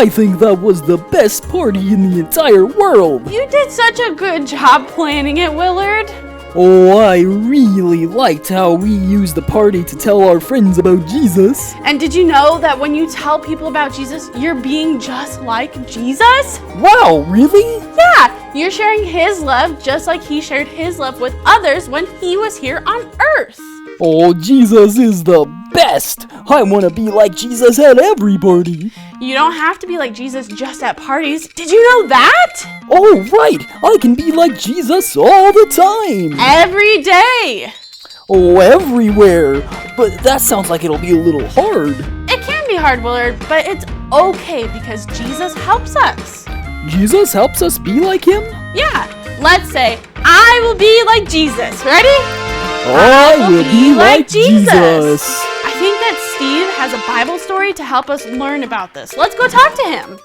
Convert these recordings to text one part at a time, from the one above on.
I think that was the best party in the entire world. You did such a good job planning it, Willard. Oh, I really liked how we used the party to tell our friends about Jesus. And did you know that when you tell people about Jesus, you're being just like Jesus? Wow, really? Yeah, you're sharing his love just like he shared his love with others when he was here on earth. Oh, Jesus is the best. I want to be like Jesus at every party. You don't have to be like Jesus just at parties. Did you know that? Oh, right. I can be like Jesus all the time. Every day. Oh, everywhere. But that sounds like it'll be a little hard. It can be hard, Willard, but it's okay because Jesus helps us. Jesus helps us be like him? Yeah. Let's say, I will be like Jesus. Ready? I will be like Jesus. I think that Steve has a Bible story to help us learn about this. Let's go talk to him.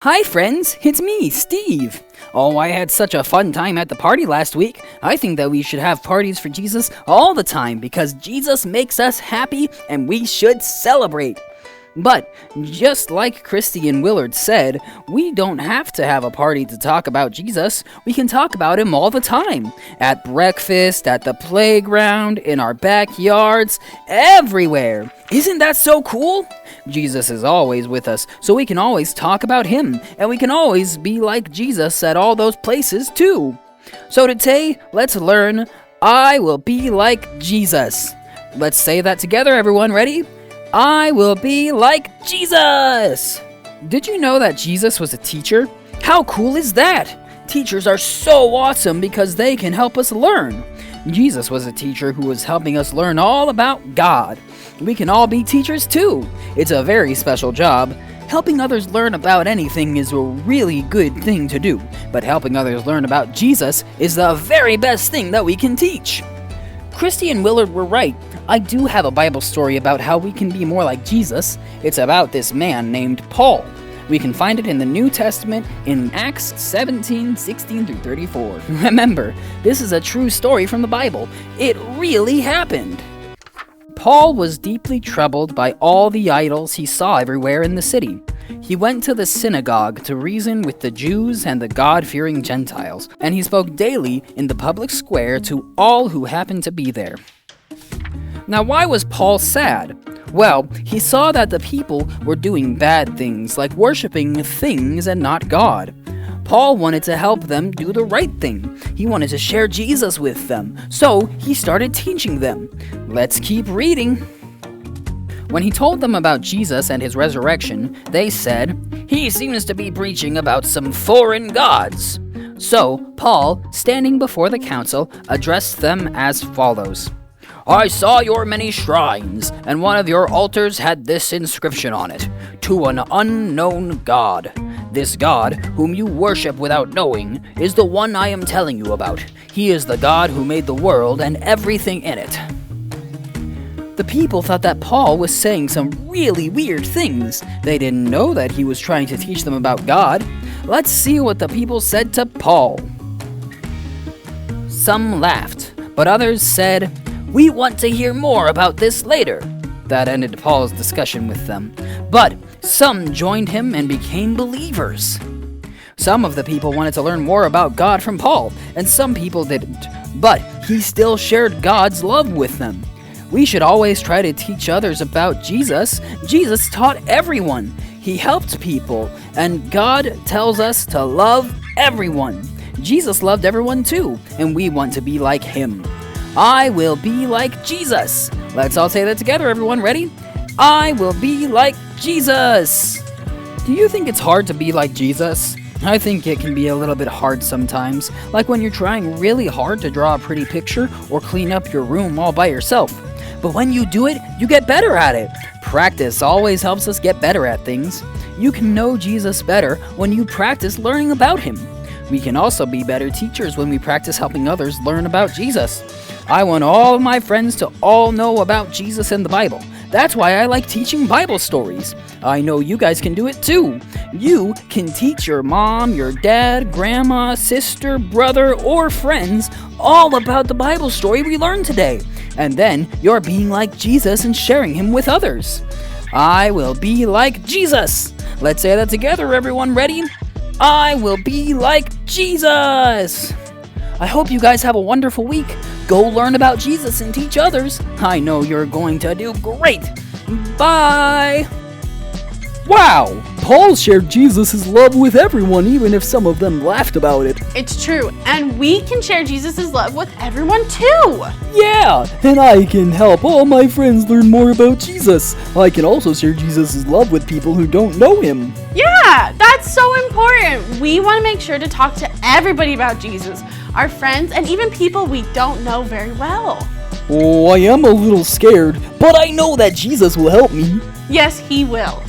Hi friends, it's me, Steve. Oh, I had such a fun time at the party last week. I think that we should have parties for Jesus all the time because Jesus makes us happy and we should celebrate. But, just like Christy and Willard said, we don't have to have a party to talk about Jesus. We can talk about him all the time. At breakfast, at the playground, in our backyards, everywhere. Isn't that so cool? Jesus is always with us, so we can always talk about him, and we can always be like Jesus at all those places too. So today, let's learn, I will be like Jesus. Let's say that together, everyone. Ready? I will be like Jesus! Did you know that Jesus was a teacher? How cool is that? Teachers are so awesome because they can help us learn. Jesus was a teacher who was helping us learn all about God. We can all be teachers too. It's a very special job. Helping others learn about anything is a really good thing to do, but helping others learn about Jesus is the very best thing that we can teach. Christy and Willard were right. I do have a Bible story about how we can be more like Jesus. It's about this man named Paul. We can find it in the New Testament in Acts 17, 16 through 34. Remember, this is a true story from the Bible. It really happened. Paul was deeply troubled by all the idols he saw everywhere in the city. He went to the synagogue to reason with the Jews and the God-fearing Gentiles, and he spoke daily in the public square to all who happened to be there. Now, why was Paul sad? Well, he saw that the people were doing bad things, like worshiping things and not God. Paul wanted to help them do the right thing. He wanted to share Jesus with them, so he started teaching them. Let's keep reading. When he told them about Jesus and his resurrection, they said, "He seems to be preaching about some foreign gods." So, Paul, standing before the council, addressed them as follows. "I saw your many shrines, and one of your altars had this inscription on it, 'To an unknown God.' This God, whom you worship without knowing, is the one I am telling you about. He is the God who made the world and everything in it." The people thought that Paul was saying some really weird things. They didn't know that he was trying to teach them about God. Let's see what the people said to Paul. Some laughed, but others said, "We want to hear more about this later." That ended Paul's discussion with them. But some joined him and became believers. Some of the people wanted to learn more about God from Paul, and some people didn't. But he still shared God's love with them. We should always try to teach others about Jesus. Jesus taught everyone. He helped people, and God tells us to love everyone. Jesus loved everyone too, and we want to be like him. I will be like Jesus. Let's all say that together, everyone. Ready? I will be like Jesus. Do you think it's hard to be like Jesus? I think it can be a little bit hard sometimes, like when you're trying really hard to draw a pretty picture or clean up your room all by yourself. But when you do it, you get better at it. Practice always helps us get better at things. You can know Jesus better when you practice learning about him. We can also be better teachers when we practice helping others learn about Jesus. I want all of my friends to all know about Jesus and the Bible. That's why I like teaching Bible stories. I know you guys can do it too. You can teach your mom, your dad, grandma, sister, brother, or friends all about the Bible story we learned today. And then you're being like Jesus and sharing him with others. I will be like Jesus. Let's say that together, everyone. Ready? I will be like Jesus. I hope you guys have a wonderful week. Go learn about Jesus and teach others. I know you're going to do great. Bye. Wow! Paul shared Jesus' love with everyone, even if some of them laughed about it. It's true, and we can share Jesus' love with everyone too. Yeah, and I can help all my friends learn more about Jesus. I can also share Jesus' love with people who don't know him. Yeah, that's so important. We want to make sure to talk to everybody about Jesus, our friends, and even people we don't know very well. Oh, I am a little scared, but I know that Jesus will help me. Yes, he will.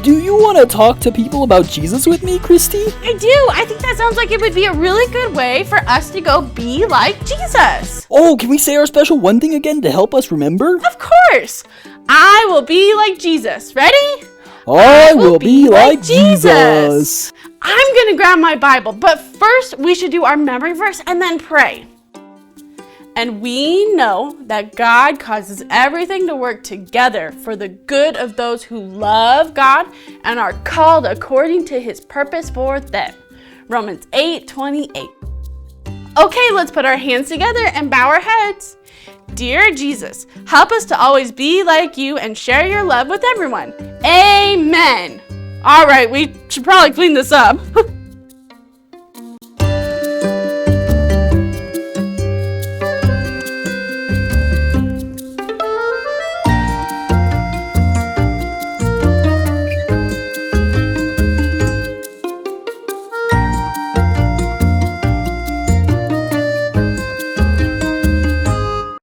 Do you want to talk to people about Jesus with me, Christy? I do. I think that sounds like it would be a really good way for us to go be like Jesus. Oh, can we say our special one thing again to help us remember? Of course. I will be like Jesus. Ready? I will be like Jesus. I'm going to grab my Bible, but first we should do our memory verse and then pray. And we know that God causes everything to work together for the good of those who love God and are called according to his purpose for them. Romans 8:28. Okay, let's put our hands together and bow our heads. Dear Jesus, help us to always be like you and share your love with everyone. Amen. All right, we should probably clean this up.